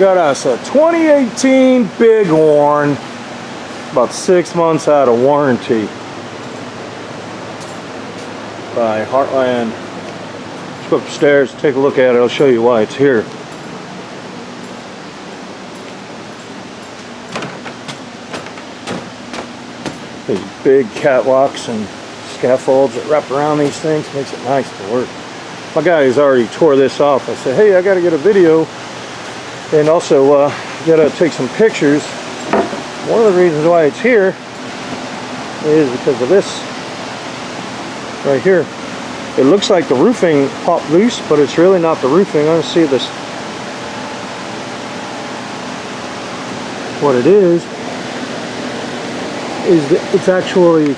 got us a 2018 Bighorn, about 6 months out of warranty by Heartland. Let's go upstairs, take a look at it. I'll show you why it's here. These big catwalks and scaffolds that wrap around these things makes it nice to work. My guy has already tore this off. I said, hey, I got to get a video and also got to take some pictures. One of the reasons why it's here is because of this right here. It looks like the roofing popped loose, but it's really not the roofing. I want to see this. What it is that it's actually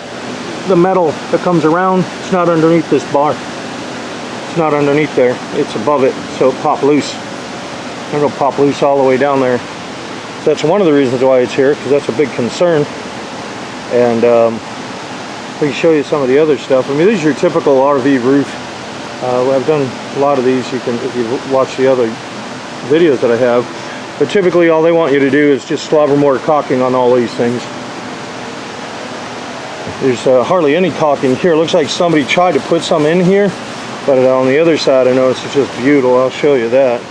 the metal that comes around. It's not underneath this bar. It's not underneath there. It's above it, so it popped loose. And it'll pop loose all the way down there. So that's one of the reasons why it's here, because that's a big concern. And we can show you some of the other stuff. I mean, this is your typical RV roof. I've done a lot of these. You can, if you watch the other videos that I have. But typically, all they want you to do is just slobber more caulking on all these things. There's hardly any caulking here. It looks like somebody tried to put some in here, but on the other side, I noticed it's just beautiful. I'll show you that.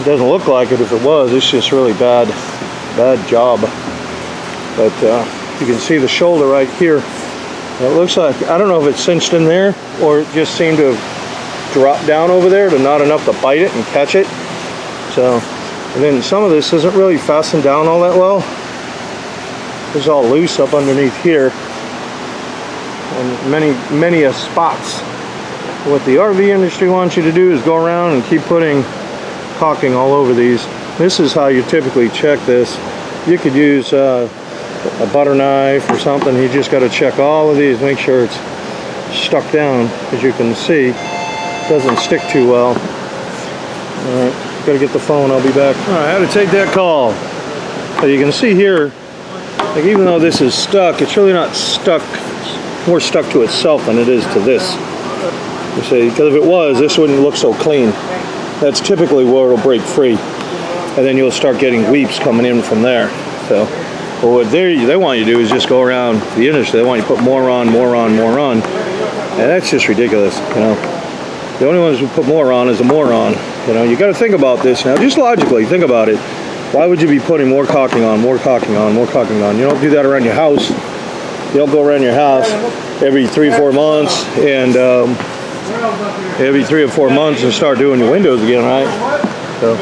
It doesn't look like it if it was. It's just really bad job. But you can see the shoulder right here. And it looks like, I don't know if it's cinched in there or it just seemed to have dropped down over there to not enough to bite it and catch it. So, and then some of this isn't really fastened down all that well. It's all loose up underneath here. And many spots. What the RV industry wants you to do is go around and keep putting caulking all over these. This is how you typically check this. You could use a butter knife or something. You just got to check all of these, make sure it's stuck down. As you can see, it doesn't stick too well. All right, got to get the phone. I'll be back. All right, I had to take that call. So you can see here, like even though this is stuck, it's really not stuck. It's more stuck to itself than it is to this. You see, because if it was, this wouldn't look so clean. That's typically where it'll break free, and then you'll start getting weeps coming in from there. So, well, what they want you to do is just go around the industry. They want you to put more on, and that's just ridiculous. You know, the only ones who put more on is a moron. You know, you got to think about this now. Just logically, think about it. Why would you be putting more caulking on, more caulking on, more caulking on? You don't do that around your house. You don't go around your house every 3 or 4 months and every 3 or 4 months and start doing your windows again, right? So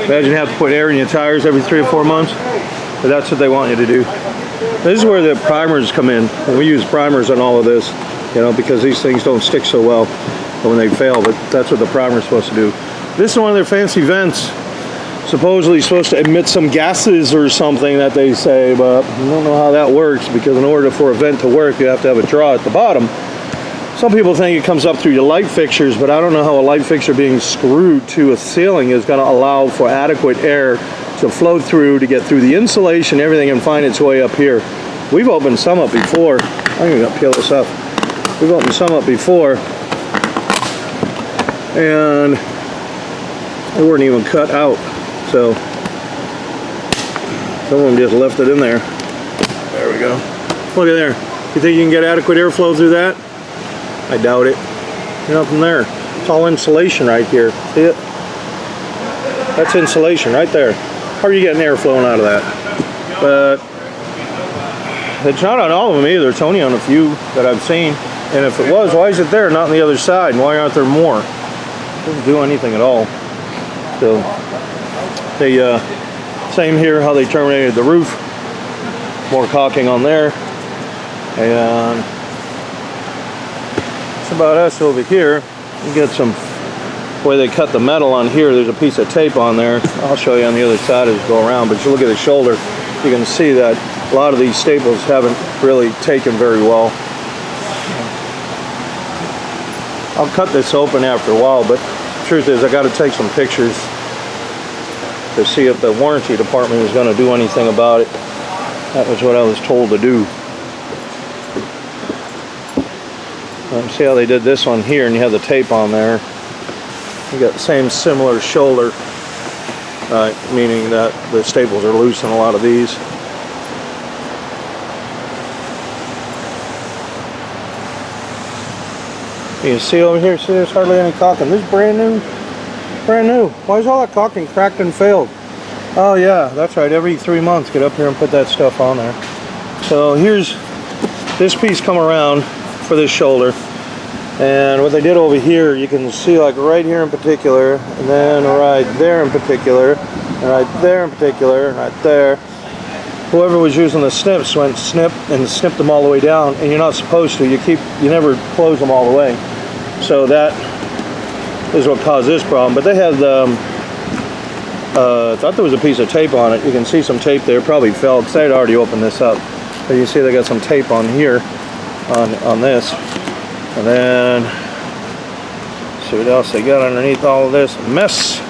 imagine you have to put air in your tires every 3 or 4 months. But that's what they want you to do. This is where the primers come in. And we use primers on all of this, you know, because these things don't stick so well when they fail. But that's what the primer's supposed to do. This is one of their fancy vents. Supposedly supposed to emit some gases or something that they say, but I don't know how that works, because in order for a vent to work, you have to have a draw at the bottom. Some people think it comes up through your light fixtures, but I don't know how a light fixture being screwed to a ceiling is going to allow for adequate air to flow through, to get through the insulation, everything, and find its way up here. We've opened some up before. I'm going to peel this up. We've opened some up before, and they weren't even cut out. So someone just left it in there. There we go. Look at there. You think you can get adequate airflow through that? I doubt it. Nothing there. It's all insulation right here. See it? That's insulation right there. How are you getting air flowing out of that? But it's not on all of them either. It's only on a few that I've seen. And if it was, why is it there, not on the other side? And why aren't there more? It doesn't do anything at all. So they same here, how they terminated the roof. More caulking on there. And that's about us over here. You get some way they cut the metal on here. There's a piece of tape on there. I'll show you on the other side as we go around. But if you look at the shoulder, you can see that a lot of these staples haven't really taken very well. I'll cut this open after a while, but the truth is I got to take some pictures to see if the warranty department is going to do anything about it. That was what I was told to do. See how they did this one here, and you have the tape on there. You got the same similar shoulder. right? Meaning that the staples are loose in a lot of these. You can see over here, see there's hardly any caulking. This is brand new. Brand new. Why is all that caulking cracked and failed? Oh yeah, that's right. Every 3 months, get up here and put that stuff on there. So here's this piece come around for this shoulder. And what they did over here, you can see like right here in particular, and then right there in particular, and right there in particular, and right there. Whoever was using the snips went snip and snipped them all the way down, and you're not supposed to. You never close them all the way. So that is what caused this problem. But they had I thought there was a piece of tape on it. You can see some tape there, probably fell because I had already opened this up. But you see they got some tape on here, on this. And then, see what else they got underneath all of this mess.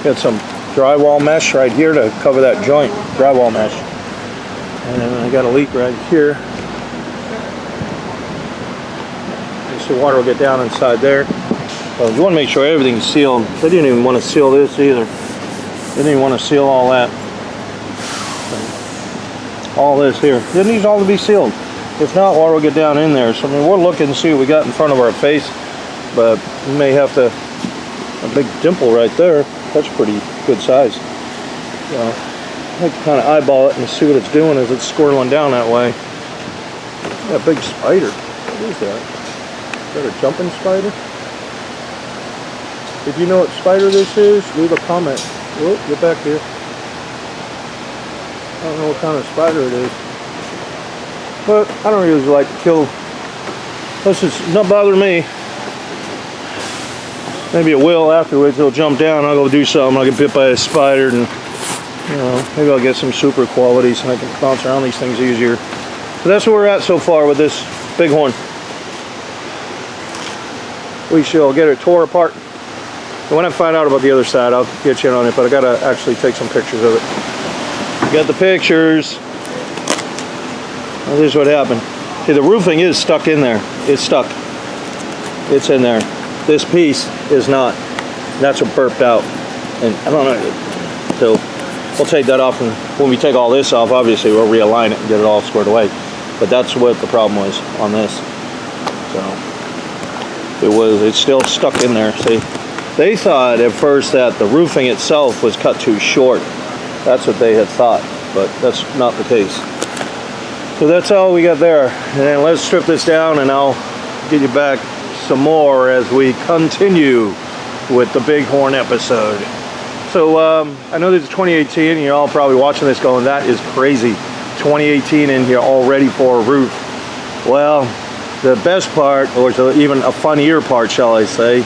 Got some drywall mesh right here to cover that joint, drywall mesh. And then I got a leak right here. The water will get down inside there. So you want to make sure everything's sealed. They didn't even want to seal this either. They didn't even want to seal all that. All this here. It needs all to be sealed. If not, water will get down in there. So I mean, we'll look and see what we got in front of our face. But we may have to, a big dimple right there. That's pretty good size. So I like to kind of eyeball it and see what it's doing as it's squirreling down that way. Yeah, big spider. What is that? Is that a jumping spider? If you know what spider this is, leave a comment. Whoop, get back here. I don't know what kind of spider it is. But I don't usually like to kill. Unless it's not bothering me. Maybe it will afterwards. It'll jump down. I'll go do something. I'll get bit by a spider, and you know, maybe I'll get some super qualities and I can bounce around these things easier. So that's where we're at so far with this bighorn. We shall get it tore apart. And when I find out about the other side, I'll get you in on it, but I gotta actually take some pictures of it. Got the pictures. Well, here's what happened. See, the roofing is stuck in there. It's stuck. It's in there. This piece is not. That's what burped out. And I don't know. So we'll take that off, and when we take all this off, obviously we'll realign it and get it all squared away. But that's what the problem was on this. So it's still stuck in there. See, they thought at first that the roofing itself was cut too short. That's what they had thought, but that's not the case. So that's all we got there. And then let's strip this down, and I'll get you back some more as we continue with the bighorn episode. So I know this is 2018, and you're all probably watching this going, that is crazy. 2018 in here already for a roof. Well, the best part, or even a funnier part, shall I say,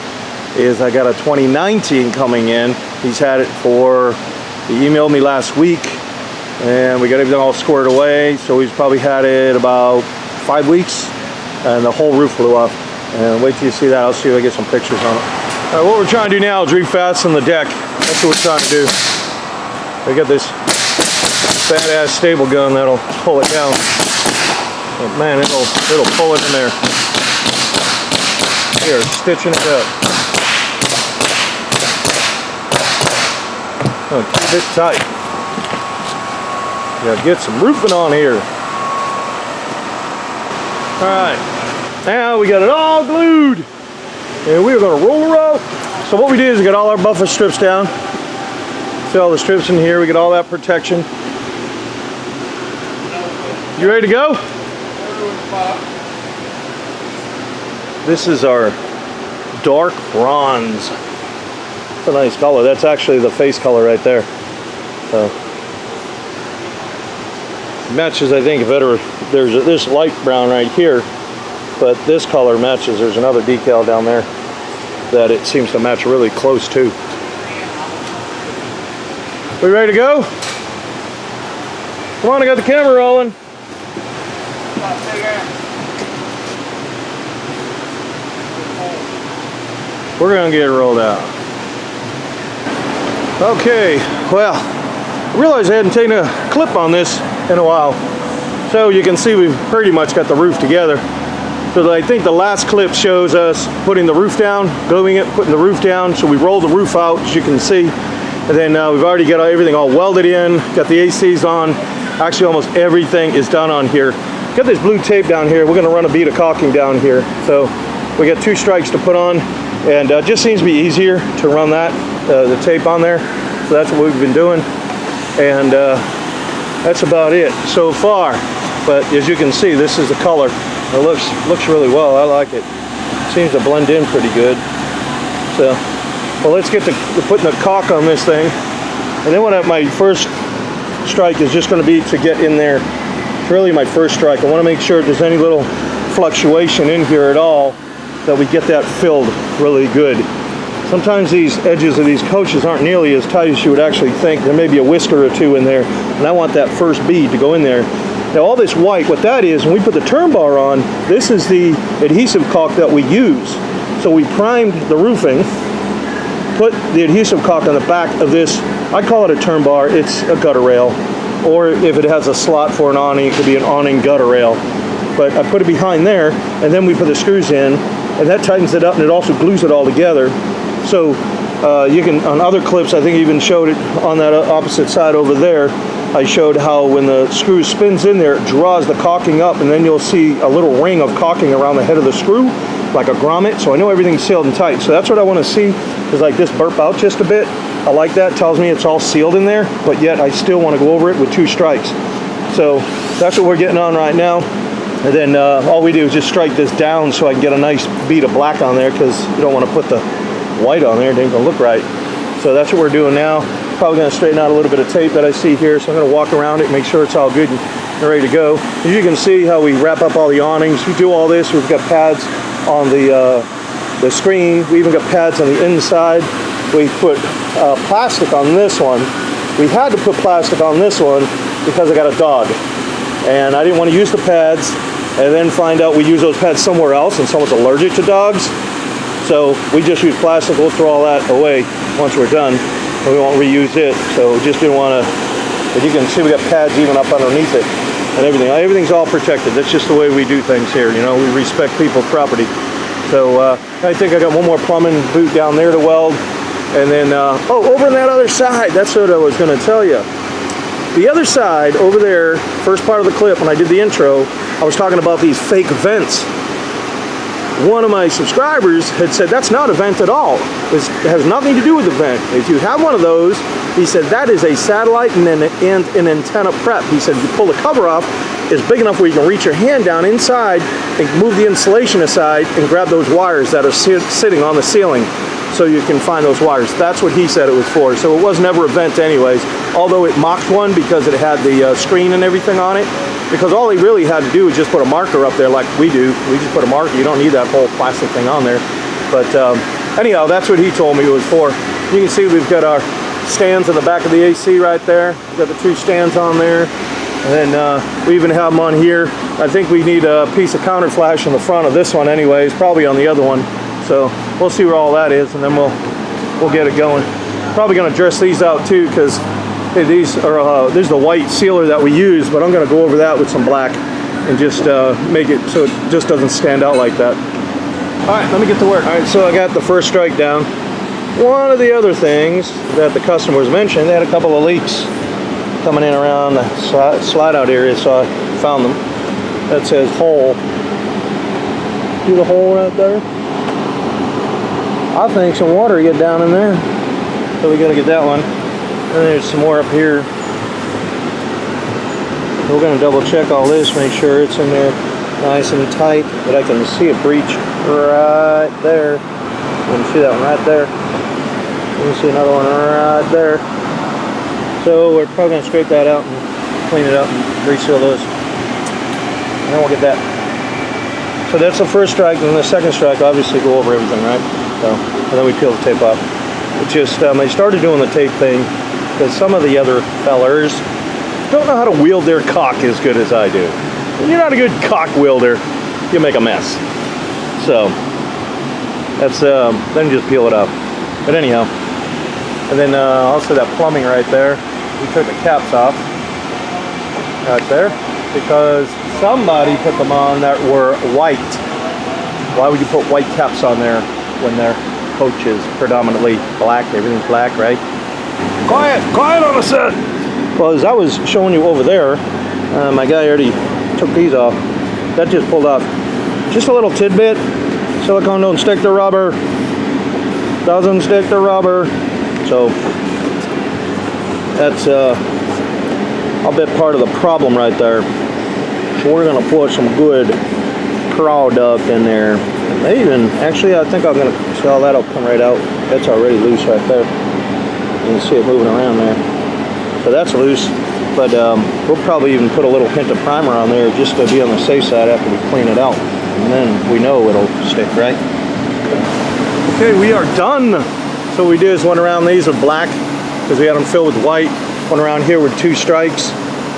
is I got a 2019 coming in. He's had it for, he emailed me last week, and we got everything all squared away. So he's probably had it about 5 weeks, and the whole roof blew off. And wait till you see that. I'll see if I get some pictures on it. All right, what we're trying to do now is refasten the deck. That's what we're trying to do. We got this fat ass stable gun that'll pull it down. But man, it'll pull it in there. We are stitching it up. Oh, keep it tight. Gotta get some roofing on here. Alright, now we got it all glued. And we're gonna roll her out. So what we did is we got all our buffer strips down. See all the strips in here, we got all that protection. You ready to go? This is our dark bronze. It's a nice color. That's actually the face color right there. Matches, I think, better. There's this light brown right here, but this color matches. There's another decal down there that it seems to match really close to. We ready to go? Come on, I got the camera rolling. We're gonna get it rolled out. Okay, well, I realized I hadn't taken a clip on this in a while. So you can see we've pretty much got the roof together. So I think the last clip shows us putting the roof down, gluing it, putting the roof down. So we roll the roof out, as you can see. And then we've already got everything all welded in, got the ACs on. Actually, almost everything is done on here. Got this blue tape down here. We're gonna run a bead of caulking down here. So we got 2 strikes to put on, and it just seems to be easier to run that, the tape on there. So that's what we've been doing. And that's about it so far. But as you can see, this is the color. It looks really well. I like it. Seems to blend in pretty good. So, well, let's get to putting the caulk on this thing. And then my first strike is just going to be to get in there. It's really my first strike. I want to make sure if there's any little fluctuation in here at all, that we get that filled really good. Sometimes these edges of these coaches aren't nearly as tight as you would actually think. There may be a whisker or 2 in there, and I want that first bead to go in there. Now all this white, what that is, when we put the turn bar on, this is the adhesive caulk that we use. So we primed the roofing, put the adhesive caulk on the back of this. I call it a turn bar. It's a gutter rail, or if it has a slot for an awning, it could be an awning gutter rail. But I put it behind there, and then we put the screws in, and that tightens it up, and it also glues it all together. So you can, on other clips, I think I even showed it on that opposite side over there. I showed how when the screw spins in there, it draws the caulking up, and then you'll see a little ring of caulking around the head of the screw, like a grommet. So I know everything's sealed and tight. So that's what I want to see, is like this burp out just a bit. I like that. Tells me it's all sealed in there, but yet I still want to go over it with 2 strikes. So that's what we're getting on right now. And then all we do is just strike this down so I can get a nice bead of black on there, because you don't want to put the white on there. It ain't going to look right. So that's what we're doing now. Probably going to straighten out a little bit of tape that I see here. So I'm going to walk around it, make sure it's all good and ready to go. As you can see how we wrap up all the awnings. We do all this. We've got pads on the screen. We even got pads on the inside. We put plastic on this one. We had to put plastic on this one because I got a dog. And I didn't want to use the pads and then find out we use those pads somewhere else and someone's allergic to dogs. So we just use plastic. We'll throw all that away once we're done. We won't reuse it. So we just didn't want to, as you can see, we got pads even up underneath it and everything. Everything's all protected. That's just the way we do things here. You know, we respect people's property. So I think I got one more plumbing boot down there to weld. And then, oh, over on that other side, that's what I was going to tell you. The other side, over there, first part of the clip, when I did the intro, I was talking about these fake vents. One of my subscribers had said, that's not a vent at all. It has nothing to do with the vent. If you have one of those, he said, that is a satellite and an antenna prep. He said, you pull the cover off, it's big enough where you can reach your hand down inside and move the insulation aside and grab those wires that are sitting on the ceiling, so you can find those wires. That's what he said it was for. So it was never a vent anyways, although it mocked one because it had the screen and everything on it. Because all he really had to do was just put a marker up there like we do. We just put a marker. You don't need that whole plastic thing on there. But anyhow, that's what he told me it was for. You can see we've got our stands in the back of the AC right there. We've got the 2 stands on there. And then we even have them on here. I think we need a piece of counter flash in the front of this one anyways, probably on the other one. So we'll see where all that is, and then we'll get it going. Probably going to dress these out too, because hey, these are this is the white sealer that we use, but I'm going to go over that with some black and just make it so it just doesn't stand out like that. All right, let me get to work. All right, so I got the first strike down. One of the other things that the customers mentioned, they had a couple of leaks coming in around the slide out area, so I found them. That says hole. See the hole right there? I think some water get down in there. So we gotta get that one. And there's some more up here. We're gonna double check all this, make sure it's in there nice and tight, but I can see a breach right there. You can see that one right there. You can see another one right there. So we're probably gonna scrape that out and clean it up and reseal those. And then we'll get that. So that's the first strike, and the second strike, obviously go over everything, right? So, and then we peel the tape off. It just, I started doing the tape thing because some of the other fellers don't know how to wield their caulk as good as I do. When you're not a good caulk wielder, you make a mess. So, that's, then just peel it off. But anyhow, and then also that plumbing right there, we took the caps off, right there, because somebody put them on that were white. Why would you put white caps on there when their coach is predominantly black? Everything's black, right? Quiet on the set. Well, as I was showing you over there, my guy already took these off. That just pulled off. Just a little tidbit. Silicone don't stick to rubber. Doesn't stick to rubber. So that's a bit part of the problem right there. So we're gonna put some good product in there. Even actually, I think I'm gonna sell that'll come right out. That's already loose right there. You can see it moving around there. So that's loose, but we'll probably even put a little hint of primer on there just to be on the safe side after we clean it out, and then we know it'll stick, right? Okay, we are done. So what we did is went around these with black because we had them filled with white. Went around here with 2 strikes.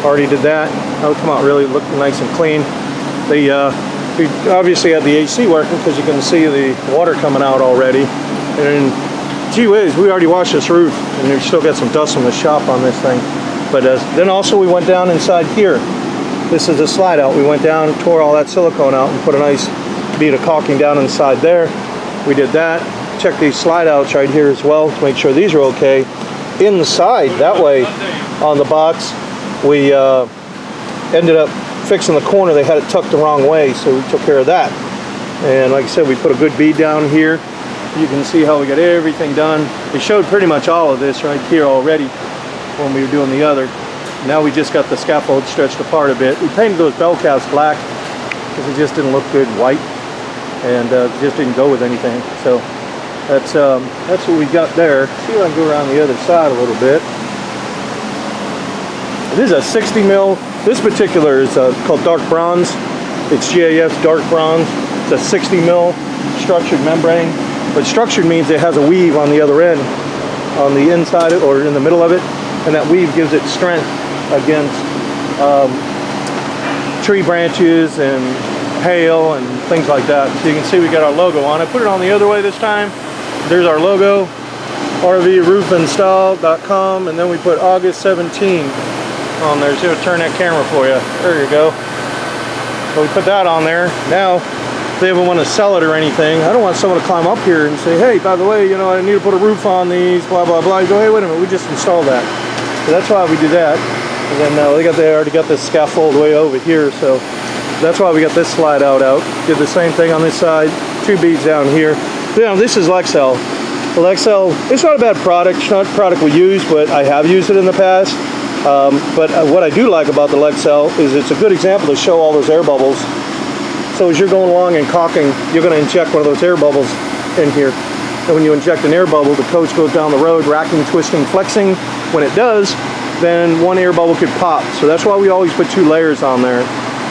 Already did that. That'll come out really look nice and clean. We obviously had the AC working because you can see the water coming out already. And gee whiz, we already washed this roof and we still got some dust from the shop on this thing. But then also we went down inside here. This is a slide out. We went down, tore all that silicone out and put a nice bead of caulking down inside there. We did that. Check these slide outs right here as well to make sure these are okay. In the side, that way on the box, we ended up fixing the corner. They had it tucked the wrong way, so we took care of that. And like I said, we put a good bead down here. You can see how we got everything done. We showed pretty much all of this right here already when we were doing the other. Now we just got the scaffold stretched apart a bit. We painted those bell caps black because it just didn't look good white, and just didn't go with anything. So that's what we got there. See if I can go around the other side a little bit. This is a 60 mil. This particular is called dark bronze. It's GAF's dark bronze. It's a 60 mil structured membrane. But structured means it has a weave on the other end, on the inside or in the middle of it, and that weave gives it strength against tree branches and hail and things like that. So you can see we got our logo on it. Put it on the other way this time. There's our logo, rvroofinstall.com, and then we put August 17 on there. So turn that camera for you. There you go. So we put that on there. Now, if they ever want to sell it or anything, I don't want someone to climb up here and say, hey, by the way, you know, I need to put a roof on these, blah, blah, blah. You go, hey, wait a minute, we just installed that. So that's why we do that. And then they already got this scaffold way over here, so that's why we got this slide out. Did the same thing on this side, 2 beads down here. You know, this is Lexel. Well, Lexel, it's not a bad product. It's not a product we use, but I have used it in the past. But what I do like about the Lexel is it's a good example to show all those air bubbles. So as you're going along and caulking, you're going to inject one of those air bubbles in here. And when you inject an air bubble, the coach goes down the road, racking, twisting, flexing. When it does, then one air bubble could pop. So that's why we always put 2 layers on there.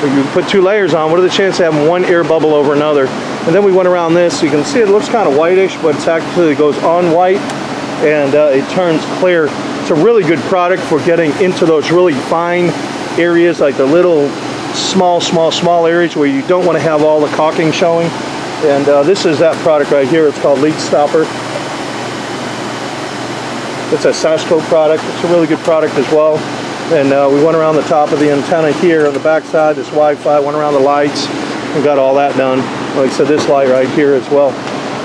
If you put 2 layers on, what are the chances of having one air bubble over another? And then we went around this. So you can see it looks kind of whitish, but it's actually, it goes on white and it turns clear. It's a really good product for getting into those really fine areas, like the little small areas where you don't want to have all the caulking showing. And this is that product right here. It's called Leak Stopper. It's a Sasco product. It's a really good product as well. And we went around the top of the antenna here on the back side, this Wi-Fi, went around the lights and got all that done. Like I said, this light right here as well.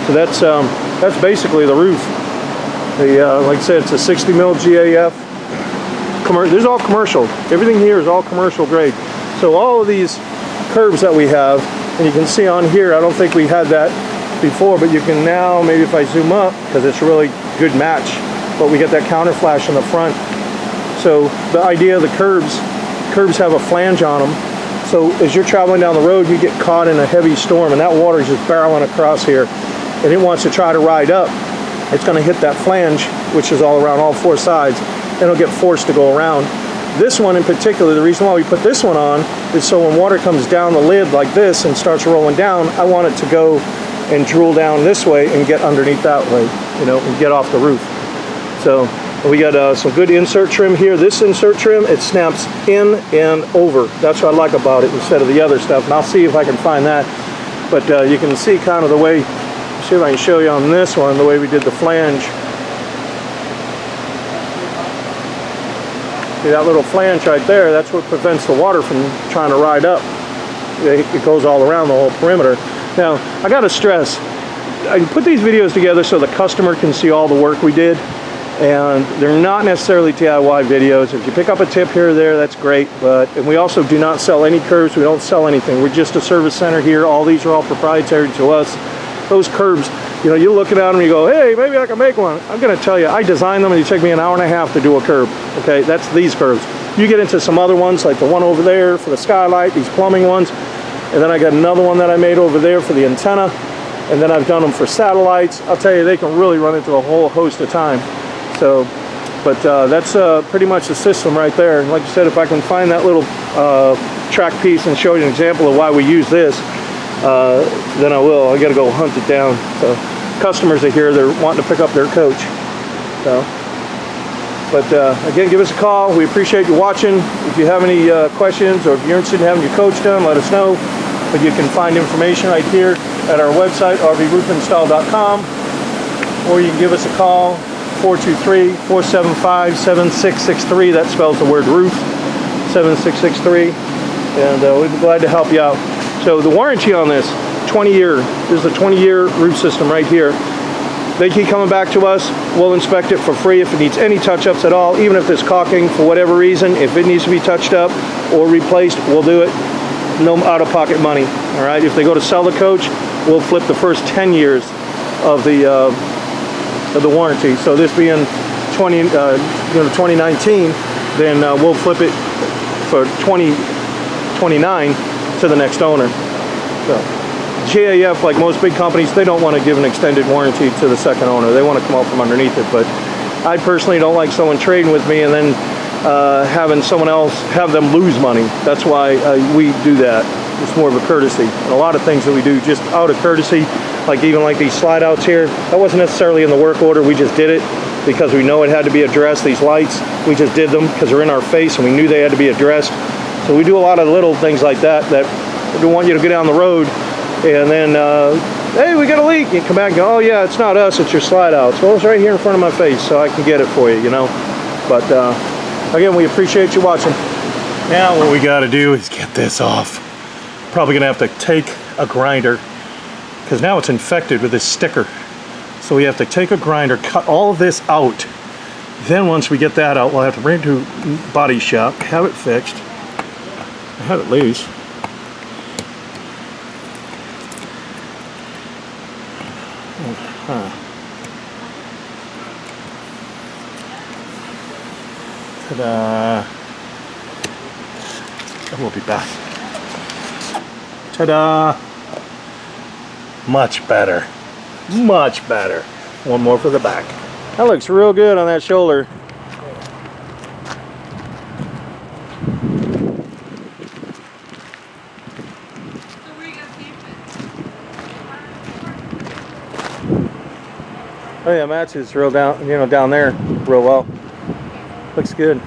So that's basically the roof. Like I said, it's a 60 mil GAF. This is all commercial. Everything here is all commercial grade. So all of these curbs that we have, and you can see on here, I don't think we had that before, but you can now, maybe if I zoom up, because it's a really good match, but we get that counter flash in the front. So the idea of the curbs have a flange on them. So as you're traveling down the road, you get caught in a heavy storm, and that water is just barreling across here, and it wants to try to ride up. It's going to hit that flange, which is all around all 4 sides, and it'll get forced to go around. This one in particular, the reason why we put this one on is so when water comes down the lid like this and starts rolling down, I want it to go and drool down this way and get underneath that way, you know, and get off the roof. So we got some good insert trim here. This insert trim, it snaps in and over. That's what I like about it instead of the other stuff. And I'll see if I can find that. But you can see kind of the way, see if I can show you on this one, the way we did the flange. See that little flange right there, that's what prevents the water from trying to ride up. It goes all around the whole perimeter. Now, I gotta stress, I put these videos together so the customer can see all the work we did, and they're not necessarily DIY videos. If you pick up a tip here or there, that's great, and we also do not sell any curbs. We don't sell anything. We're just a service center here. All these are all proprietary to us. Those curbs, you know, you're looking at them and you go, hey, maybe I can make one. I'm gonna tell you, I designed them and it took me an hour and a half to do a curb, okay? That's these curbs. You get into some other ones, like the one over there for the skylight, these plumbing ones, and then I got another one that I made over there for the antenna, and then I've done them for satellites. I'll tell you, they can really run into a whole host of time. So, but that's pretty much the system right there. And like I said, if I can find that little track piece and show you an example of why we use this, then I will. I gotta go hunt it down. So customers are here, they're wanting to pick up their coach. So, but again, give us a call. We appreciate you watching. If you have any questions, or if you're interested in having your coach done, let us know. But you can find information right here at our website, rvroofinstall.com, or you can give us a call, 423-475-7663. That spells the word roof, 7663, and we'd be glad to help you out. So the warranty on this, 20-year. This is a 20-year roof system right here. They keep coming back to us. We'll inspect it for free if it needs any touch-ups at all, even if there's caulking for whatever reason. If it needs to be touched up or replaced, we'll do it. No out-of-pocket money. All right. If they go to sell the coach, we'll flip the first 10 years of the warranty. So this being 2019, then we'll flip it for 2029 to the next owner. So GAF, like most big companies, they don't want to give an extended warranty to the second owner. They want to come out from underneath it. But I personally don't like someone trading with me and then having someone else have them lose money. That's why we do that. It's more of a courtesy. And a lot of things that we do just out of courtesy, like even like these slide outs here, that wasn't necessarily in the work order. We just did it because we know it had to be addressed. These lights, we just did them because they're in our face and we knew they had to be addressed. So we do a lot of little things like that we don't want you to get down the road and then hey, we got a leak. You come back and go, oh yeah, it's not us, it's your slide outs. Well, it's right here in front of my face, so I can get it for you, you know. But again, we appreciate you watching. Now what we got to do is get this off. Probably gonna have to take a grinder because now it's infected with this sticker. So we have to take a grinder, cut all of this out. Then once we get that out, we'll have to bring it to body shop, have it fixed. I have it loose. Ta-da! And we'll be back. Ta-da! Much better. Much better. One more for the back. That looks real good on that shoulder. Oh yeah, matches real down, you know, down there real well. Looks good.